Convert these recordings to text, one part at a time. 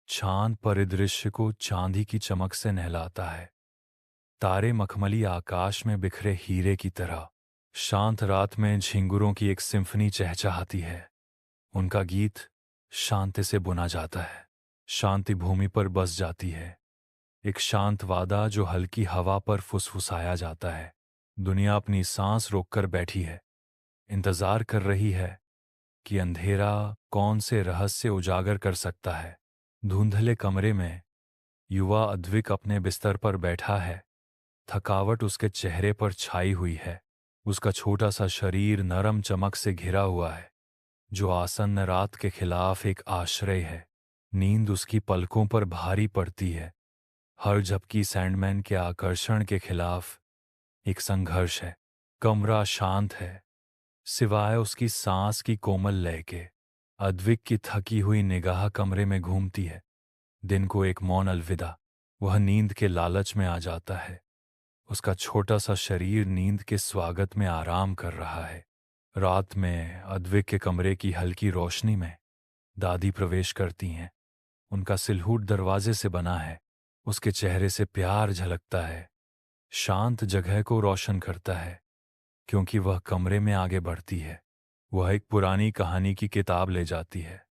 चांद परिदृश्य को चांदी की चमक से नहलाता है। तारे मखमली आकाश में बिखरे हीरे की तरह। शांत रात में झिंगुरों की एक सिम्फनी चहचहाती है। उनका गीत शांति से बुना जाता है, शांति भूमि पर बस जाती है। एक शांत वादा जो हल्की हवा पर फुसफुसाया जाता है। दुनिया अपनी सांस रोककर बैठी है, इंतजार कर रही है कि अंधेरा कौन से रहस्य उजागर कर सकता है। धुंधले कमरे में युवा अद्विक अपने बिस्तर पर बैठा है। थकावट उसके चेहरे पर छाई हुई है। उसका छोटा सा शरीर नरम चमक से घिरा हुआ है, जो आसन्न रात के खिलाफ एक आश्रय है। नींद उसकी पलकों पर भारी पड़ती है। हर झपकी सैंडमैन के आकर्षण के खिलाफ एक संघर्ष है। कमरा शांत है, सिवाय उसकी सांस की कोमल लय के। अद्विक की थकी हुई निगाह कमरे में घूमती है। दिन को एक मौन अलविदा। वह नींद के लालच में आ जाता है। उसका छोटा सा शरीर नींद के स्वागत में आराम कर रहा है। रात में अद्विक के कमरे की हल्की रोशनी में दादी प्रवेश करती हैं। उनका सिलहूट दरवाजे से बना है। उसके चेहरे से प्यार झलकता है, शांत जगह को रोशन करता है। क्योंकि वह कमरे में आगे बढ़ती है, वह एक पुरानी कहानी की किताब ले जाती है,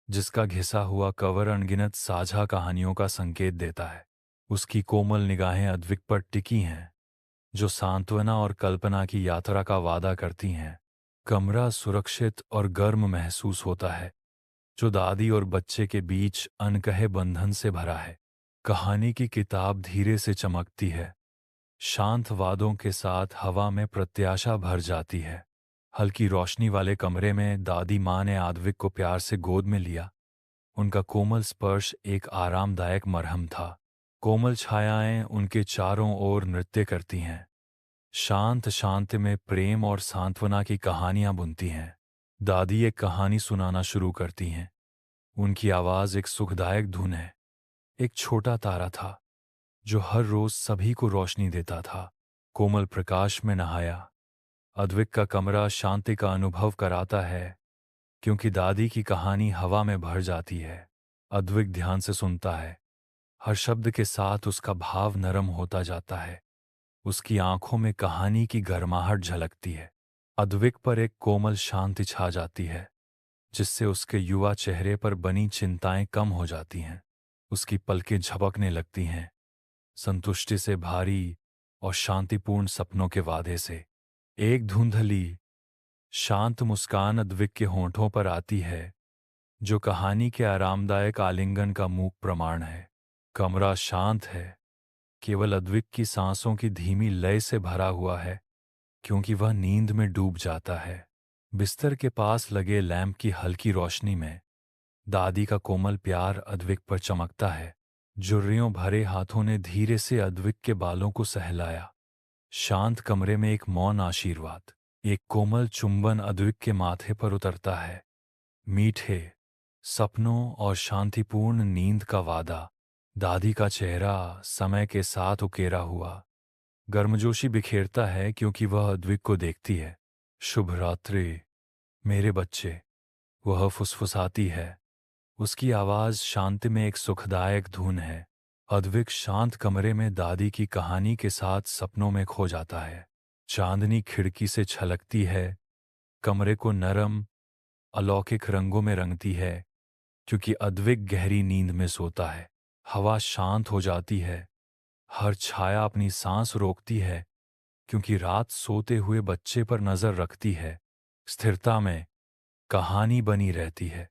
जिसका घिसा हुआ कवर अनगिनत साझा कहानियों का संकेत देता है। उसकी कोमल निगाहें अद्विक पर टिकी हैं, जो सांत्वना और कल्पना की यात्रा का वादा करती हैं। कमरा सुरक्षित और गर्म महसूस होता है, जो दादी और बच्चे के बीच अनकहे बंधन से भरा है। कहानी की किताब धीरे से चमकती है। शांत वादों के साथ हवा में प्रत्याशा भर जाती है। हल्की रोशनी वाले कमरे में दादी माँ ने अद्विक को प्यार से गोद में लिया। उनका कोमल स्पर्श एक आरामदायक मरहम था। कोमल छायाएं उनके चारों ओर नृत्य करती हैं, शांत शांति में प्रेम और सांत्वना की कहानियां बुनती हैं। दादी एक कहानी सुनाना शुरू करती हैं। उनकी आवाज़ एक सुखदायक धुन है। एक छोटा तारा था, जो हर रोज सभी को रोशनी देता था। कोमल प्रकाश में नहाया। अद्विक का कमरा शांति का अनुभव कराता है, क्योंकि दादी की कहानी हवा में भर जाती है। अद्विक ध्यान से सुनता है। हर शब्द के साथ उसका भाव नरम होता जाता है। उसकी आंखों में कहानी की गर्माहट झलकती है। अद्विक पर एक कोमल शांति छा जाती है, जिससे उसके युवा चेहरे पर बनी चिंताएं कम हो जाती हैं। उसकी पलकें झपकने लगती हैं, संतुष्टि से भारी और शांतिपूर्ण सपनों के वादे से। एक धुंधली शांत मुस्कान अद्विक के होंठों पर आती है, जो कहानी के आरामदायक आलिंगन का मूक प्रमाण है। कमरा शांत है, केवल अद्विक की सांसों की धीमी लय से भरा हुआ है, क्योंकि वह नींद में डूब जाता है। बिस्तर के पास लगे लैंप की हल्की रोशनी में दादी का कोमल प्यार अद्विक पर चमकता है। झुर्रियों भरे हाथों ने धीरे से अद्विक के बालों को सहलाया। शांत कमरे में एक मौन आशीर्वाद, एक कोमल चुंबन अद्विक के माथे पर उतरता है। मीठे सपनों और शांतिपूर्ण नींद का वादा। दादी का चेहरा समय के साथ उकेरा हुआ गर्मजोशी बिखेरता है, क्योंकि वह अद्विक को देखती है। शुभ रात्रि मेरे बच्चे, वह फुसफुसाती है। उसकी आवाज़ शांति में एक सुखदायक धुन है। अद्विक शांत कमरे में दादी की कहानी के साथ सपनों में खो जाता है। चांदनी खिड़की से छलकती है, कमरे को नरम अलौकिक रंगों में रंगती है, क्योंकि अद्विक गहरी नींद में सोता है। हवा शांत हो जाती है। हर छाया अपनी सांस रोकती है, क्योंकि रात सोते हुए बच्चे पर नजर रखती है। स्थिरता में कहानी बनी रहती है,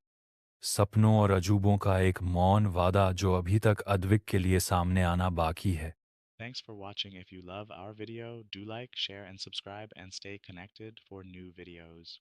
सपनों और अजूबों का एक मौन वादा जो अभी तक अद्विक के लिए सामने आना बाकी है। Thanks for watching. If you love our video, do like, share, and subscribe and stay connected for new videos.